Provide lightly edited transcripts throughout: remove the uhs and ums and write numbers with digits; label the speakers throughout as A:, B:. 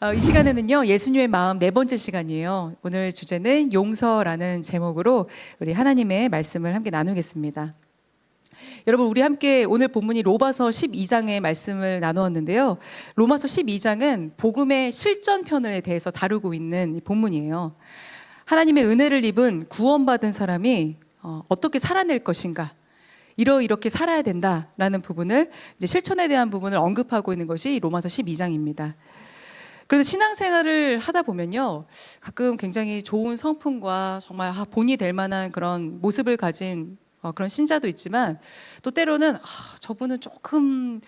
A: 이 시간에는요, 예수님의 마음 네 번째 시간이에요. 오늘 주제는 용서라는 제목으로 우리 하나님의 말씀을 함께 나누겠습니다. 여러분, 우리 함께 오늘 본문이 로마서 12장의 말씀을 나누었는데요. 로마서 12장은 복음의 실전편에 대해서 다루고 있는 이 본문이에요. 하나님의 은혜를 입은 구원받은 사람이 어떻게 살아낼 것인가, 이렇게 살아야 된다라는 부분을, 이제 실천에 대한 부분을 언급하고 있는 것이 로마서 12장입니다. 그래서 신앙생활을 하다 보면요, 가끔 굉장히 좋은 성품과 정말 본이 될 만한 그런 모습을 가진 그런 신자도 있지만, 또 때로는 저분은 조금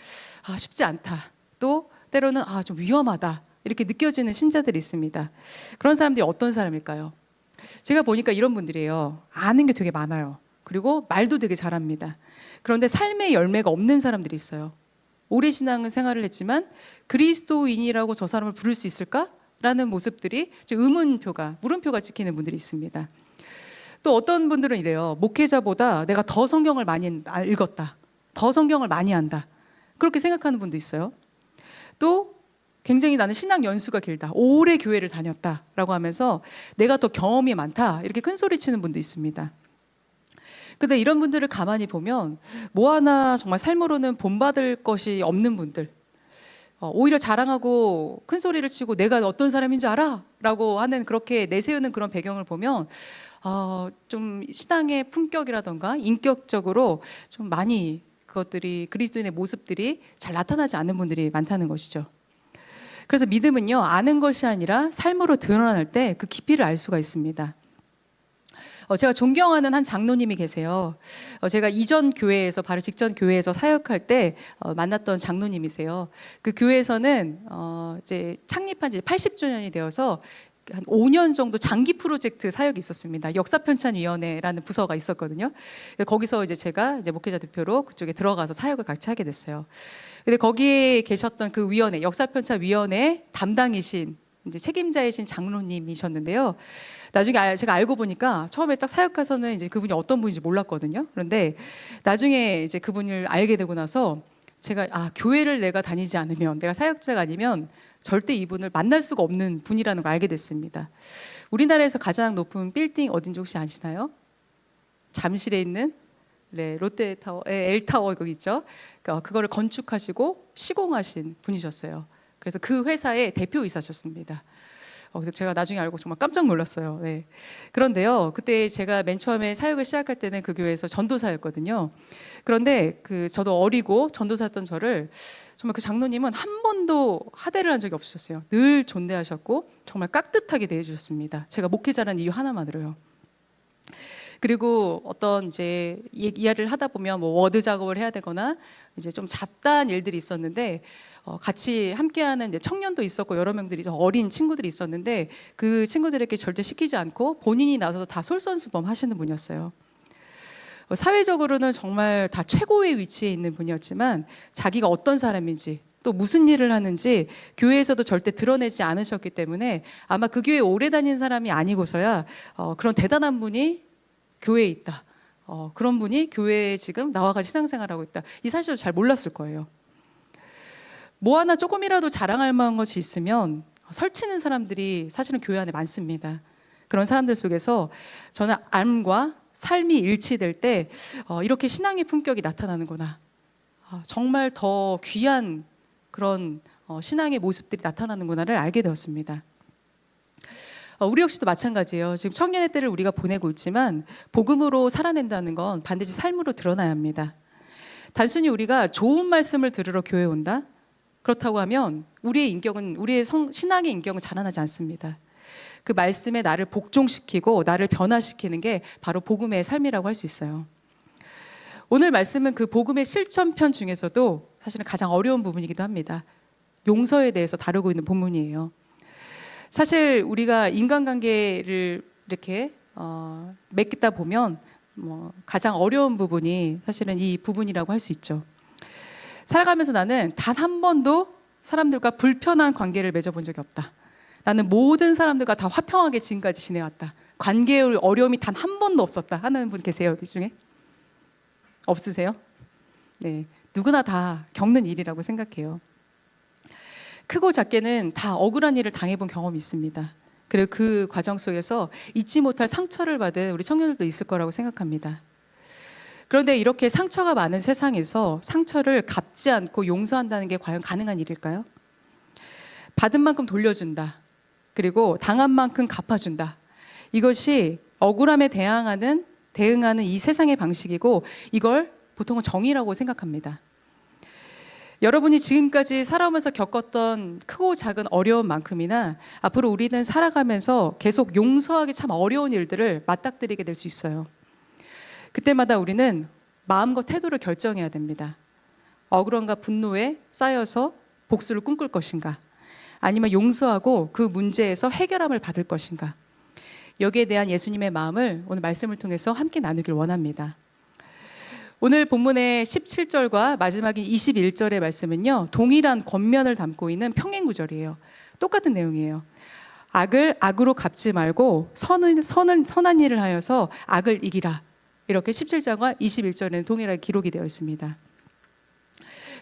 A: 쉽지 않다, 또 때로는 좀 위험하다, 이렇게 느껴지는 신자들이 있습니다. 그런 사람들이 어떤 사람일까요? 제가 보니까 이런 분들이에요. 아는 게 되게 많아요. 그리고 말도 되게 잘합니다. 그런데 삶의 열매가 없는 사람들이 있어요. 오래 신앙은 생활을 했지만 그리스도인이라고 저 사람을 부를 수 있을까? 라는 모습들이 물음표가 찍히는 분들이 있습니다. 또 어떤 분들은 이래요. 목회자보다 내가 더 성경을 많이 읽었다, 더 성경을 많이 한다, 그렇게 생각하는 분도 있어요. 또 굉장히 나는 신앙 연수가 길다, 오래 교회를 다녔다라고 하면서 내가 더 경험이 많다, 이렇게 큰 소리 치는 분도 있습니다. 근데 이런 분들을 가만히 보면 뭐 하나 정말 삶으로는 본받을 것이 없는 분들, 오히려 자랑하고 큰 소리를 치고 내가 어떤 사람인 줄 알아? 라고 하는, 그렇게 내세우는 그런 배경을 보면 좀 신앙의 품격이라던가 인격적으로 좀 많이 그것들이, 그리스도인의 모습들이 잘 나타나지 않는 분들이 많다는 것이죠. 그래서 믿음은요, 아는 것이 아니라 삶으로 드러날 때 그 깊이를 알 수가 있습니다. 제가 존경하는 한 장로님이 계세요. 제가 이전 교회에서, 바로 직전 교회에서 사역할 때 만났던 장로님이세요. 그 교회에서는 이제 창립한 지 80주년이 되어서 한 5년 정도 장기 프로젝트 사역이 있었습니다. 역사편찬위원회라는 부서가 있었거든요. 거기서 이제 제가 이제 목회자 대표로 그쪽에 들어가서 사역을 같이 하게 됐어요. 근데 거기에 계셨던 그 위원회, 역사편찬위원회 담당이신, 이제 책임자이신 장로님이셨는데요. 나중에 제가 알고 보니까 처음에 딱 사역해서는 이제 그분이 어떤 분인지 몰랐거든요. 그런데 나중에 이제 그분을 알게 되고 나서 제가 교회를 내가 다니지 않으면, 내가 사역자가 아니면 절대 이분을 만날 수가 없는 분이라는 걸 알게 됐습니다. 우리나라에서 가장 높은 빌딩 어딘지 혹시 아시나요? 잠실에 있는 롯데타워, L타워 거기 있죠. 그거를 건축하시고 시공하신 분이셨어요. 그래서 그 회사의 대표이사셨습니다. 그래서 제가 나중에 알고 정말 깜짝 놀랐어요. 네. 그런데요, 그때 제가 맨 처음에 사역을 시작할 때는 그 교회에서 전도사였거든요. 그런데 저도 어리고 전도사였던 저를 정말 그 장로님은 한 번도 하대를 한 적이 없으셨어요. 늘 존대하셨고 정말 깍듯하게 대해주셨습니다. 제가 목회자라는 이유 하나만으로요. 그리고 어떤 이제 이야기를 하다 보면 뭐 워드 작업을 해야 되거나 이제 좀 잡다한 일들이 있었는데, 같이 함께하는 이제 청년도 있었고 여러 명들이, 어린 친구들이 있었는데, 그 친구들에게 절대 시키지 않고 본인이 나서서 다 솔선수범하시는 분이었어요. 사회적으로는 정말 다 최고의 위치에 있는 분이었지만 자기가 어떤 사람인지, 또 무슨 일을 하는지 교회에서도 절대 드러내지 않으셨기 때문에 아마 그 교회에 오래 다닌 사람이 아니고서야 그런 대단한 분이 교회에 있다, 그런 분이 교회에 지금 나와 같이 신앙생활하고 있다, 이 사실을 잘 몰랐을 거예요. 뭐 하나 조금이라도 자랑할 만한 것이 있으면 설치는 사람들이 사실은 교회 안에 많습니다. 그런 사람들 속에서 저는 삶과 삶이 일치될 때 이렇게 신앙의 품격이 나타나는구나, 정말 더 귀한 그런 신앙의 모습들이 나타나는구나를 알게 되었습니다. 우리 역시도 마찬가지예요. 지금 청년의 때를 우리가 보내고 있지만 복음으로 살아낸다는 건 반드시 삶으로 드러나야 합니다. 단순히 우리가 좋은 말씀을 들으러 교회에 온다, 그렇다고 하면 우리의 신앙의 인격은 자라나지 않습니다. 그 말씀에 나를 복종시키고 나를 변화시키는 게 바로 복음의 삶이라고 할 수 있어요. 오늘 말씀은 그 복음의 실천편 중에서도 사실은 가장 어려운 부분이기도 합니다. 용서에 대해서 다루고 있는 본문이에요. 사실 우리가 인간관계를 이렇게 맺다 보면 가장 어려운 부분이 사실은 이 부분이라고 할 수 있죠. 살아가면서 나는 단 한 번도 사람들과 불편한 관계를 맺어본 적이 없다. 나는 모든 사람들과 다 화평하게 지금까지 지내왔다. 관계의 어려움이 단 한 번도 없었다 하는 분 계세요, 여기 중에? 없으세요? 네, 누구나 다 겪는 일이라고 생각해요. 크고 작게는 다 억울한 일을 당해본 경험이 있습니다. 그리고 그 과정 속에서 잊지 못할 상처를 받은 우리 청년들도 있을 거라고 생각합니다. 그런데 이렇게 상처가 많은 세상에서 상처를 갚지 않고 용서한다는 게 과연 가능한 일일까요? 받은 만큼 돌려준다. 그리고 당한 만큼 갚아준다. 이것이 억울함에 대응하는 이 세상의 방식이고, 이걸 보통은 정의라고 생각합니다. 여러분이 지금까지 살아오면서 겪었던 크고 작은 어려움만큼이나 앞으로 우리는 살아가면서 계속 용서하기 참 어려운 일들을 맞닥뜨리게 될 수 있어요. 그때마다 우리는 마음과 태도를 결정해야 됩니다. 억울함과 분노에 쌓여서 복수를 꿈꿀 것인가, 아니면 용서하고 그 문제에서 해결함을 받을 것인가. 여기에 대한 예수님의 마음을 오늘 말씀을 통해서 함께 나누길 원합니다. 오늘 본문의 17절과 마지막인 21절의 말씀은요, 동일한 권면을 담고 있는 평행구절이에요. 똑같은 내용이에요. 악을 악으로 갚지 말고 선한 일을 하여서 악을 이기라. 이렇게 17절과 21절에는 동일하게 기록이 되어 있습니다.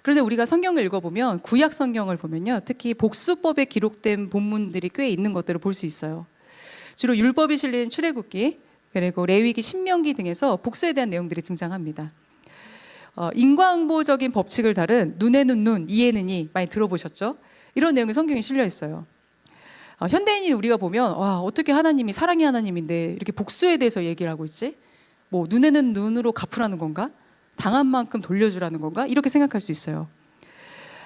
A: 그런데 우리가 성경을 읽어보면, 구약 성경을 보면요, 특히 복수법에 기록된 본문들이 꽤 있는 것들을 볼 수 있어요. 주로 율법이 실린 출애굽기, 그리고 레위기, 신명기 등에서 복수에 대한 내용들이 등장합니다. 인과응보적인 법칙을 다룬 눈에는 눈, 이에는 이 많이 들어보셨죠? 이런 내용이 성경에 실려 있어요. 현대인이 우리가 보면, 와, 어떻게 하나님이 사랑의 하나님인데 이렇게 복수에 대해서 얘기를 하고 있지? 뭐 눈에는 눈으로 갚으라는 건가? 당한 만큼 돌려주라는 건가? 이렇게 생각할 수 있어요.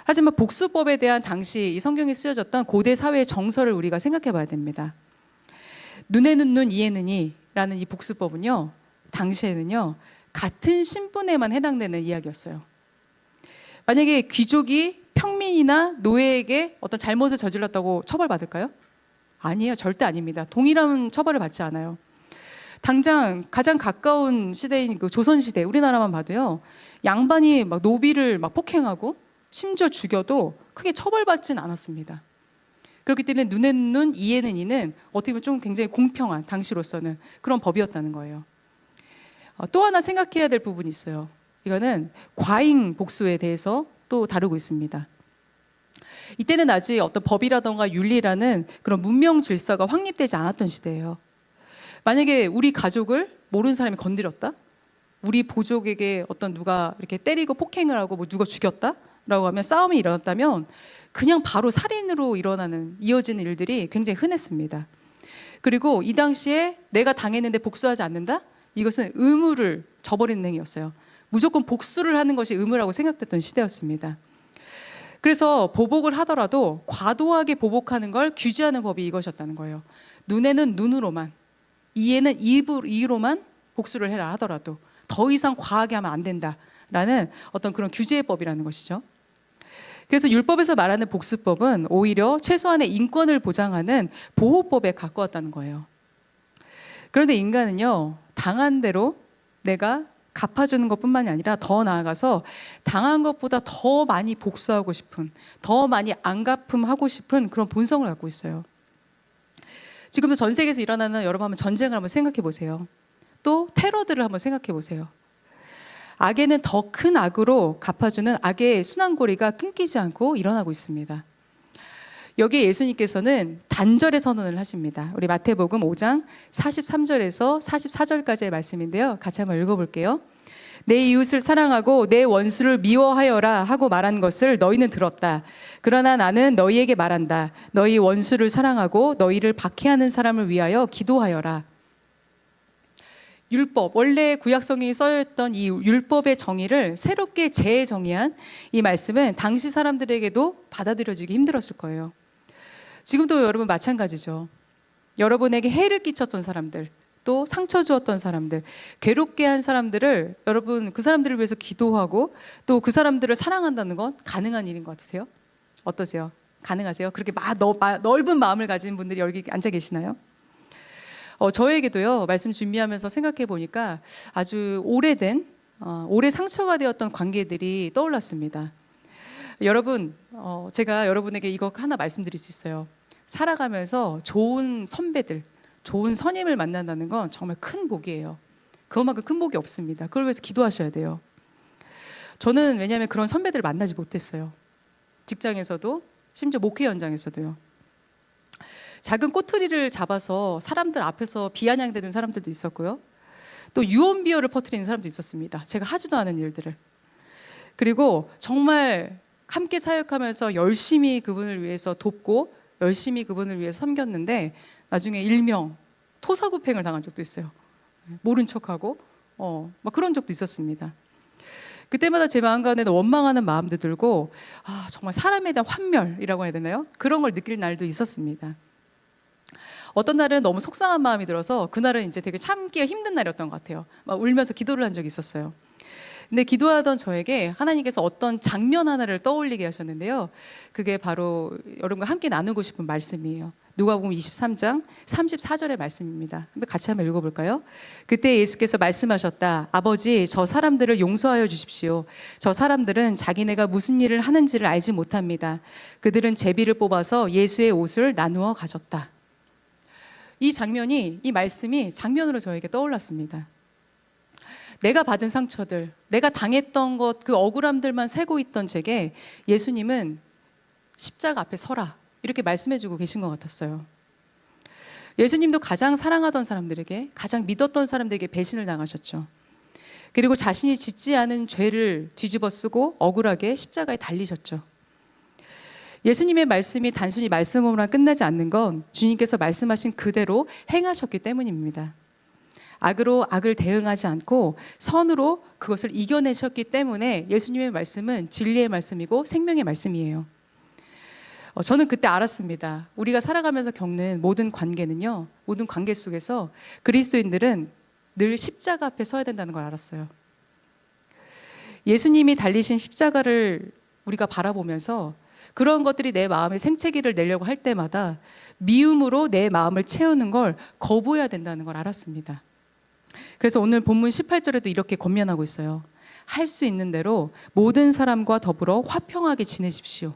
A: 하지만 복수법에 대한 당시 이 성경에 쓰여졌던 고대 사회의 정서를 우리가 생각해 봐야 됩니다. 눈에는 눈, 이에는 이라는 이 복수법은요, 당시에는요, 같은 신분에만 해당되는 이야기였어요. 만약에 귀족이 평민이나 노예에게 어떤 잘못을 저질렀다고 처벌받을까요? 아니에요. 절대 아닙니다. 동일한 처벌을 받지 않아요. 당장 가장 가까운 시대인 그 조선시대, 우리나라만 봐도요, 양반이 막 노비를 막 폭행하고 심지어 죽여도 크게 처벌받진 않았습니다. 그렇기 때문에 눈에는 눈, 이에는 이는 어떻게 보면 좀 굉장히 공평한, 당시로서는 그런 법이었다는 거예요. 또 하나 생각해야 될 부분이 있어요. 이거는 과잉 복수에 대해서 또 다루고 있습니다. 이때는 아직 어떤 법이라던가 윤리라는 그런 문명 질서가 확립되지 않았던 시대예요. 만약에 우리 가족을 모르는 사람이 건드렸다? 우리 보족에게 어떤 누가 이렇게 때리고 폭행을 하고 뭐 누가 죽였다? 라고 하면, 싸움이 일어났다면 그냥 바로 살인으로 이어지는 일들이 굉장히 흔했습니다. 그리고 이 당시에 내가 당했는데 복수하지 않는다? 이것은 의무를 저버리는 행위였어요. 무조건 복수를 하는 것이 의무라고 생각됐던 시대였습니다. 그래서 보복을 하더라도 과도하게 보복하는 걸 규제하는 법이 이것이었다는 거예요. 눈에는 눈으로만, 이에는 이로만 복수를 해라 하더라도 더 이상 과하게 하면 안 된다라는 어떤 그런 규제법이라는 것이죠. 그래서 율법에서 말하는 복수법은 오히려 최소한의 인권을 보장하는 보호법에 가까웠다는 거예요. 그런데 인간은요, 당한 대로 내가 갚아주는 것뿐만이 아니라 더 나아가서 당한 것보다 더 많이 복수하고 싶은, 더 많이 안갚음하고 싶은 그런 본성을 갖고 있어요. 지금도 전 세계에서 일어나는 여러분 한번 전쟁을 한번 생각해 보세요. 또 테러들을 한번 생각해 보세요. 악에는 더 큰 악으로 갚아주는 악의 순환고리가 끊기지 않고 일어나고 있습니다. 여기에 예수님께서는 단절의 선언을 하십니다. 우리 마태복음 5장 43절에서 44절까지의 말씀인데요, 같이 한번 읽어볼게요. 내 이웃을 사랑하고 내 원수를 미워하여라 하고 말한 것을 너희는 들었다. 그러나 나는 너희에게 말한다. 너희 원수를 사랑하고 너희를 박해하는 사람을 위하여 기도하여라. 율법, 원래 구약성경에 써있던 이 율법의 정의를 새롭게 재정의한 이 말씀은 당시 사람들에게도 받아들여지기 힘들었을 거예요. 지금도 여러분 마찬가지죠. 여러분에게 해를 끼쳤던 사람들, 또 상처 주었던 사람들, 괴롭게 한 사람들을 여러분 그 사람들을 위해서 기도하고 또 그 사람들을 사랑한다는 건 가능한 일인 것 같으세요? 어떠세요? 가능하세요? 그렇게 넓은 마음을 가진 분들이 여기 앉아 계시나요? 저에게도요, 말씀 준비하면서 생각해 보니까 아주 오래된, 오래 상처가 되었던 관계들이 떠올랐습니다. 여러분, 제가 여러분에게 이거 하나 말씀드릴 수 있어요. 살아가면서 좋은 선배들, 좋은 선임을 만난다는 건 정말 큰 복이에요. 그것만큼 큰 복이 없습니다. 그걸 위해서 기도하셔야 돼요. 저는 왜냐하면 그런 선배들을 만나지 못했어요. 직장에서도 심지어 목회 현장에서도요. 작은 꼬투리를 잡아서 사람들 앞에서 비아냥대는 사람들도 있었고요. 또 유언비어를 퍼뜨리는 사람도 있었습니다. 제가 하지도 않은 일들을. 그리고 정말 함께 사역하면서 열심히 그분을 위해서 돕고 열심히 그분을 위해서 섬겼는데 나중에 일명 토사구팽을 당한 적도 있어요. 모른 척하고 막 그런 적도 있었습니다. 그때마다 제 마음 가운데는 원망하는 마음도 들고 정말 사람에 대한 환멸이라고 해야 되나요? 그런 걸 느낄 날도 있었습니다. 어떤 날은 너무 속상한 마음이 들어서 그날은 이제 되게 참기가 힘든 날이었던 것 같아요. 막 울면서 기도를 한 적이 있었어요. 근데 기도하던 저에게 하나님께서 어떤 장면 하나를 떠올리게 하셨는데요. 그게 바로 여러분과 함께 나누고 싶은 말씀이에요. 누가복음 23장 34절의 말씀입니다. 같이 한번 읽어볼까요? 그때 예수께서 말씀하셨다. 아버지, 저 사람들을 용서하여 주십시오. 저 사람들은 자기네가 무슨 일을 하는지를 알지 못합니다. 그들은 제비를 뽑아서 예수의 옷을 나누어 가졌다. 이 말씀이 장면으로 저에게 떠올랐습니다. 내가 받은 상처들, 내가 당했던 것, 그 억울함들만 세고 있던 제게 예수님은 십자가 앞에 서라 이렇게 말씀해주고 계신 것 같았어요. 예수님도 가장 사랑하던 사람들에게, 가장 믿었던 사람들에게 배신을 당하셨죠. 그리고 자신이 짓지 않은 죄를 뒤집어 쓰고 억울하게 십자가에 달리셨죠. 예수님의 말씀이 단순히 말씀으로만 끝나지 않는 건 주님께서 말씀하신 그대로 행하셨기 때문입니다. 악으로 악을 대응하지 않고 선으로 그것을 이겨내셨기 때문에 예수님의 말씀은 진리의 말씀이고 생명의 말씀이에요. 저는 그때 알았습니다. 우리가 살아가면서 겪는 모든 관계는요, 모든 관계 속에서 그리스도인들은 늘 십자가 앞에 서야 된다는 걸 알았어요. 예수님이 달리신 십자가를 우리가 바라보면서 그런 것들이 내 마음에 생채기를 내려고 할 때마다 미움으로 내 마음을 채우는 걸 거부해야 된다는 걸 알았습니다. 그래서 오늘 본문 18절에도 이렇게 권면하고 있어요. 할 수 있는 대로 모든 사람과 더불어 화평하게 지내십시오.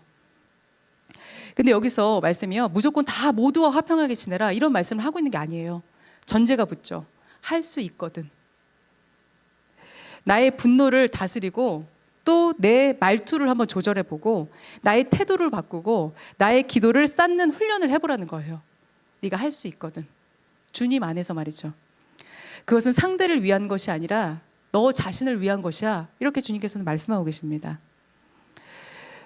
A: 근데 여기서 말씀이요, 무조건 다 모두와 화평하게 지내라 이런 말씀을 하고 있는 게 아니에요. 전제가 붙죠. 할 수 있거든. 나의 분노를 다스리고 또 내 말투를 한번 조절해보고 나의 태도를 바꾸고 나의 기도를 쌓는 훈련을 해보라는 거예요. 네가 할 수 있거든. 주님 안에서 말이죠. 그것은 상대를 위한 것이 아니라 너 자신을 위한 것이야. 이렇게 주님께서는 말씀하고 계십니다.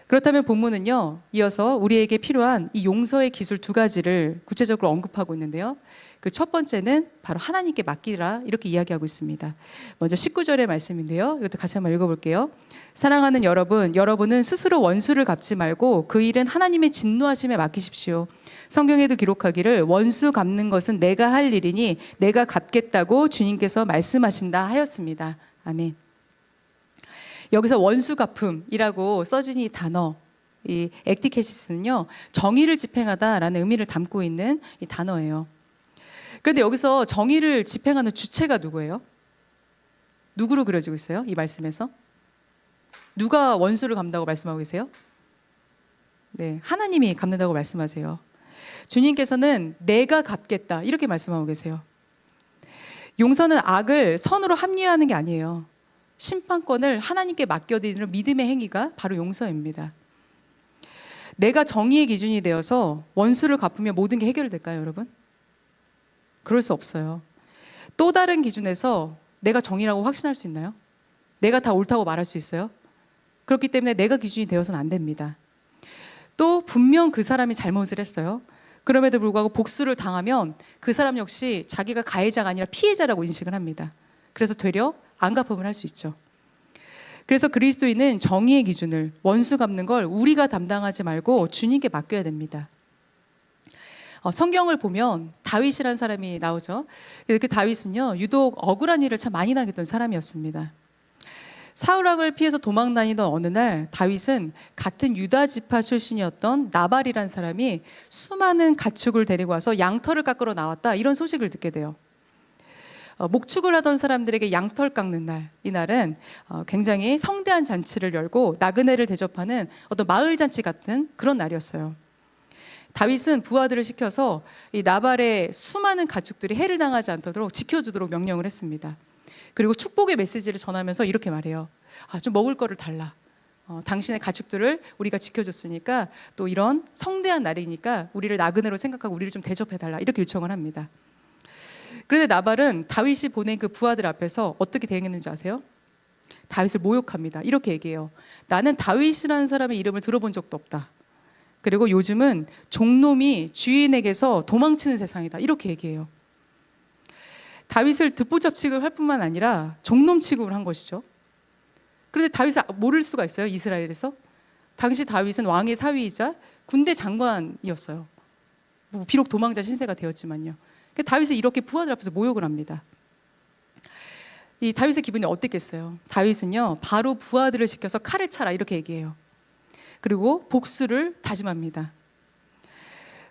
A: 그렇다면 본문은요, 이어서 우리에게 필요한 이 용서의 기술 2가지를 구체적으로 언급하고 있는데요. 그 첫 번째는 바로 하나님께 맡기라 이렇게 이야기하고 있습니다. 먼저 19절의 말씀인데요. 이것도 같이 한번 읽어볼게요. 사랑하는 여러분, 여러분은 스스로 원수를 갚지 말고 그 일은 하나님의 진노하심에 맡기십시오. 성경에도 기록하기를 원수 갚는 것은 내가 할 일이니 내가 갚겠다고 주님께서 말씀하신다 하였습니다. 아멘. 여기서 원수 갚음이라고 써진 이 단어, 이 액티케시스는요, 정의를 집행하다라는 의미를 담고 있는 이 단어예요. 그런데 여기서 정의를 집행하는 주체가 누구예요? 누구로 그려지고 있어요? 이 말씀에서? 누가 원수를 갚는다고 말씀하고 계세요? 네, 하나님이 갚는다고 말씀하세요. 주님께서는 내가 갚겠다 이렇게 말씀하고 계세요. 용서는 악을 선으로 합리화하는 게 아니에요. 심판권을 하나님께 맡겨드리는 믿음의 행위가 바로 용서입니다. 내가 정의의 기준이 되어서 원수를 갚으면 모든 게 해결될까요, 여러분? 그럴 수 없어요. 또 다른 기준에서 내가 정의라고 확신할 수 있나요? 내가 다 옳다고 말할 수 있어요? 그렇기 때문에 내가 기준이 되어서는 안 됩니다. 또 분명 그 사람이 잘못을 했어요. 그럼에도 불구하고 복수를 당하면 그 사람 역시 자기가 가해자가 아니라 피해자라고 인식을 합니다. 그래서 되려 안갚음을 할 수 있죠. 그래서 그리스도인은 정의의 기준을, 원수 갚는 걸 우리가 담당하지 말고 주님께 맡겨야 됩니다. 성경을 보면 다윗이라는 사람이 나오죠. 그 다윗은요, 유독 억울한 일을 참 많이 당했던 사람이었습니다. 사울왕을 피해서 도망 다니던 어느 날 다윗은 같은 유다 지파 출신이었던 나발이라는 사람이 수많은 가축을 데리고 와서 양털을 깎으러 나왔다 이런 소식을 듣게 돼요. 목축을 하던 사람들에게 양털 깎는 날, 이날은 굉장히 성대한 잔치를 열고 나그네를 대접하는 어떤 마을 잔치 같은 그런 날이었어요. 다윗은 부하들을 시켜서 이 나발의 수많은 가축들이 해를 당하지 않도록 지켜주도록 명령을 했습니다. 그리고 축복의 메시지를 전하면서 이렇게 말해요. 좀 먹을 거를 달라. 당신의 가축들을 우리가 지켜줬으니까 또 이런 성대한 날이니까 우리를 나그네로 생각하고 우리를 좀 대접해달라 이렇게 요청을 합니다. 그런데 나발은 다윗이 보낸 그 부하들 앞에서 어떻게 대응했는지 아세요? 다윗을 모욕합니다. 이렇게 얘기해요. 나는 다윗이라는 사람의 이름을 들어본 적도 없다. 그리고 요즘은 종놈이 주인에게서 도망치는 세상이다. 이렇게 얘기해요. 다윗을 듣보잡 취급할 뿐만 아니라 종놈 취급을 한 것이죠. 그런데 다윗을 모를 수가 있어요, 이스라엘에서? 당시 다윗은 왕의 사위이자 군대 장관이었어요. 비록 도망자 신세가 되었지만요. 다윗을 이렇게 부하들 앞에서 모욕을 합니다. 이 다윗의 기분이 어땠겠어요? 다윗은요, 바로 부하들을 시켜서 칼을 차라 이렇게 얘기해요. 그리고 복수를 다짐합니다.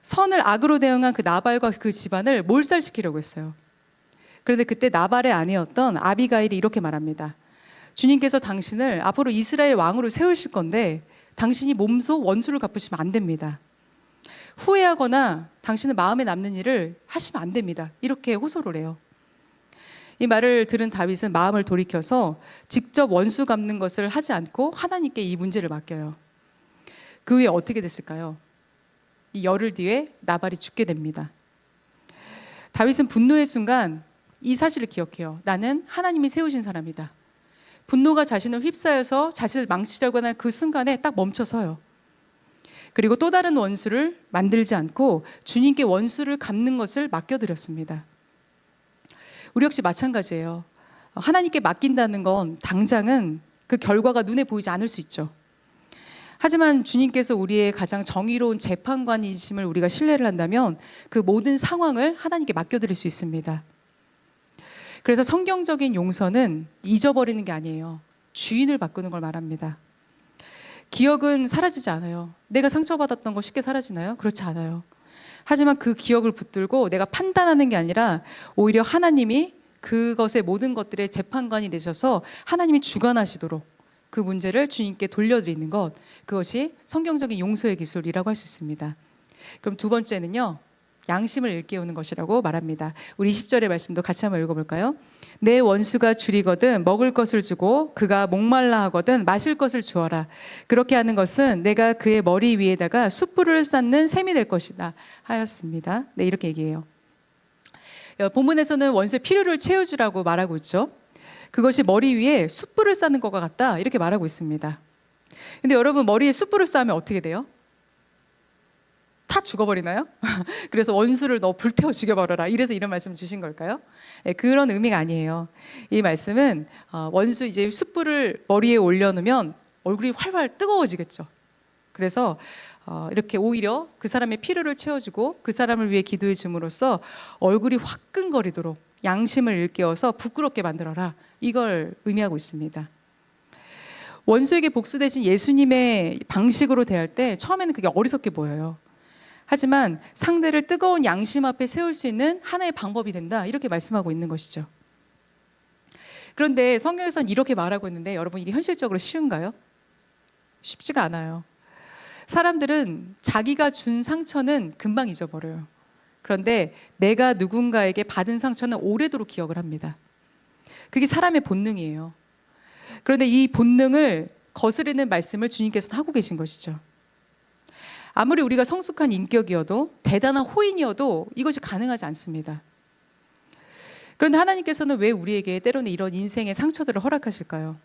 A: 선을 악으로 대응한 그 나발과 그 집안을 몰살시키려고 했어요. 그런데 그때 나발의 아내였던 아비가일이 이렇게 말합니다. 주님께서 당신을 앞으로 이스라엘 왕으로 세우실 건데 당신이 몸소 원수를 갚으시면 안 됩니다. 후회하거나 당신의 마음에 남는 일을 하시면 안 됩니다. 이렇게 호소를 해요. 이 말을 들은 다윗은 마음을 돌이켜서 직접 원수 갚는 것을 하지 않고 하나님께 이 문제를 맡겨요. 그 후에 어떻게 됐을까요? 이 열흘 뒤에 나발이 죽게 됩니다. 다윗은 분노의 순간 이 사실을 기억해요. 나는 하나님이 세우신 사람이다. 분노가 자신을 휩싸여서 자신을 망치려고 하는 그 순간에 딱 멈춰서요. 그리고 또 다른 원수를 만들지 않고 주님께 원수를 갚는 것을 맡겨드렸습니다. 우리 역시 마찬가지예요. 하나님께 맡긴다는 건 당장은 그 결과가 눈에 보이지 않을 수 있죠. 하지만 주님께서 우리의 가장 정의로운 재판관이심을 우리가 신뢰를 한다면 그 모든 상황을 하나님께 맡겨드릴 수 있습니다. 그래서 성경적인 용서는 잊어버리는 게 아니에요. 주인을 바꾸는 걸 말합니다. 기억은 사라지지 않아요. 내가 상처받았던 거 쉽게 사라지나요? 그렇지 않아요. 하지만 그 기억을 붙들고 내가 판단하는 게 아니라 오히려 하나님이 그것의 모든 것들의 재판관이 되셔서 하나님이 주관하시도록 그 문제를 주님께 돌려드리는 것, 그것이 성경적인 용서의 기술이라고 할 수 있습니다. 그럼 두 번째는요, 양심을 일깨우는 것이라고 말합니다. 우리 20절의 말씀도 같이 한번 읽어볼까요? 내 원수가 줄이거든 먹을 것을 주고 그가 목말라 하거든 마실 것을 주어라. 그렇게 하는 것은 내가 그의 머리 위에다가 숯불을 쌓는 셈이 될 것이다 하였습니다. 네, 이렇게 얘기해요. 본문에서는 원수의 필요를 채워주라고 말하고 있죠. 그것이 머리 위에 숯불을 쌓는 것과 같다 이렇게 말하고 있습니다. 근데 여러분, 머리에 숯불을 쌓으면 어떻게 돼요? 다 죽어버리나요? 그래서 원수를 너 불태워 죽여버려라, 이래서 이런 말씀 주신 걸까요? 네, 그런 의미가 아니에요. 이 말씀은 원수 이제 숯불을 머리에 올려놓으면 얼굴이 활활 뜨거워지겠죠. 그래서 이렇게 오히려 그 사람의 필요를 채워주고 그 사람을 위해 기도해 줌으로써 얼굴이 화끈거리도록 양심을 일깨워서 부끄럽게 만들어라, 이걸 의미하고 있습니다. 원수에게 복수 대신 예수님의 방식으로 대할 때 처음에는 그게 어리석게 보여요. 하지만 상대를 뜨거운 양심 앞에 세울 수 있는 하나의 방법이 된다, 이렇게 말씀하고 있는 것이죠. 그런데 성경에서는 이렇게 말하고 있는데 여러분, 이게 현실적으로 쉬운가요? 쉽지가 않아요. 사람들은 자기가 준 상처는 금방 잊어버려요. 그런데 내가 누군가에게 받은 상처는 오래도록 기억을 합니다. 그게 사람의 본능이에요. 그런데 이 본능을 거스르는 말씀을 주님께서는 하고 계신 것이죠. 아무리 우리가 성숙한 인격이어도 대단한 호인이어도 이것이 가능하지 않습니다. 그런데 하나님께서는 왜 우리에게 때로는 이런 인생의 상처들을 허락하실까요?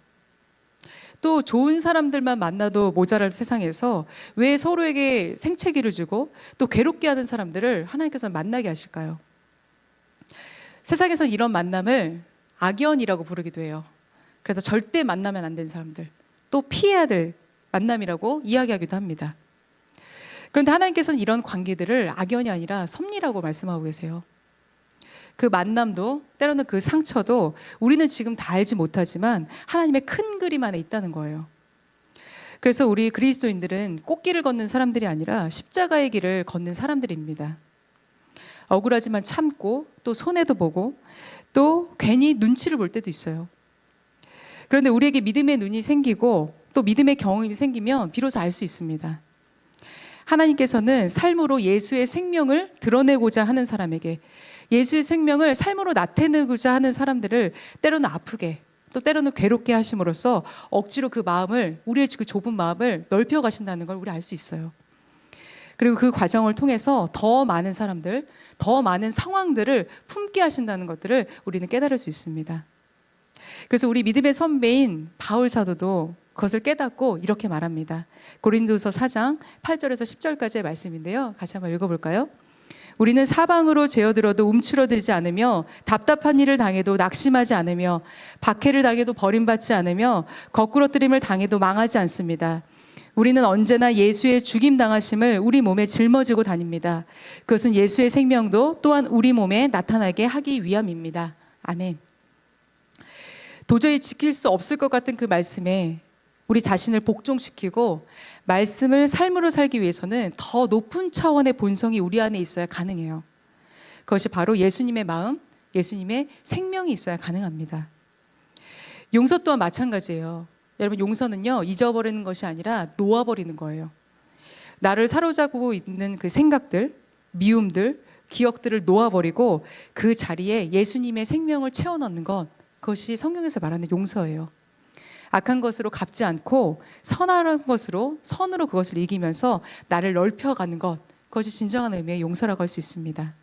A: 또 좋은 사람들만 만나도 모자랄 세상에서 왜 서로에게 생채기를 주고 또 괴롭게 하는 사람들을 하나님께서 만나게 하실까요? 세상에서 이런 만남을 악연이라고 부르기도 해요. 그래서 절대 만나면 안 되는 사람들, 또 피해야 될 만남이라고 이야기하기도 합니다. 그런데 하나님께서는 이런 관계들을 악연이 아니라 섭리라고 말씀하고 계세요. 그 만남도, 때로는 그 상처도 우리는 지금 다 알지 못하지만 하나님의 큰 그림 안에 있다는 거예요. 그래서 우리 그리스도인들은 꽃길을 걷는 사람들이 아니라 십자가의 길을 걷는 사람들입니다. 억울하지만 참고, 또 손해도 보고, 또 괜히 눈치를 볼 때도 있어요. 그런데 우리에게 믿음의 눈이 생기고 또 믿음의 경험이 생기면 비로소 알 수 있습니다. 하나님께서는 삶으로 예수의 생명을 드러내고자 하는 사람에게, 예수의 생명을 삶으로 나타내고자 하는 사람들을 때로는 아프게, 또 때로는 괴롭게 하심으로써 억지로 그 마음을, 우리의 그 좁은 마음을 넓혀 가신다는 걸 우리 알 수 있어요. 그리고 그 과정을 통해서 더 많은 사람들, 더 많은 상황들을 품게 하신다는 것들을 우리는 깨달을 수 있습니다. 그래서 우리 믿음의 선배인 바울 사도도 그것을 깨닫고 이렇게 말합니다. 고린도서 4장 8절에서 10절까지의 말씀인데요. 같이 한번 읽어볼까요? 우리는 사방으로 죄어들어도 움츠러들지 않으며 답답한 일을 당해도 낙심하지 않으며 박해를 당해도 버림받지 않으며 거꾸러뜨림을 당해도 망하지 않습니다. 우리는 언제나 예수의 죽임 당하심을 우리 몸에 짊어지고 다닙니다. 그것은 예수의 생명도 또한 우리 몸에 나타나게 하기 위함입니다. 아멘. 도저히 지킬 수 없을 것 같은 그 말씀에 우리 자신을 복종시키고 말씀을 삶으로 살기 위해서는 더 높은 차원의 본성이 우리 안에 있어야 가능해요. 그것이 바로 예수님의 마음, 예수님의 생명이 있어야 가능합니다. 용서 또한 마찬가지예요. 여러분, 용서는요, 잊어버리는 것이 아니라 놓아버리는 거예요. 나를 사로잡고 있는 그 생각들, 미움들, 기억들을 놓아버리고 그 자리에 예수님의 생명을 채워넣는 것, 그것이 성경에서 말하는 용서예요. 악한 것으로 갚지 않고 선한 것으로, 선으로 그것을 이기면서 나를 넓혀가는 것, 그것이 진정한 의미의 용서라고 할 수 있습니다.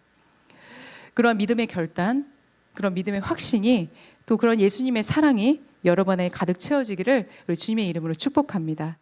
A: 그런 믿음의 결단, 그런 믿음의 확신이, 또 그런 예수님의 사랑이 여러분 안에 가득 채워지기를 우리 주님의 이름으로 축복합니다.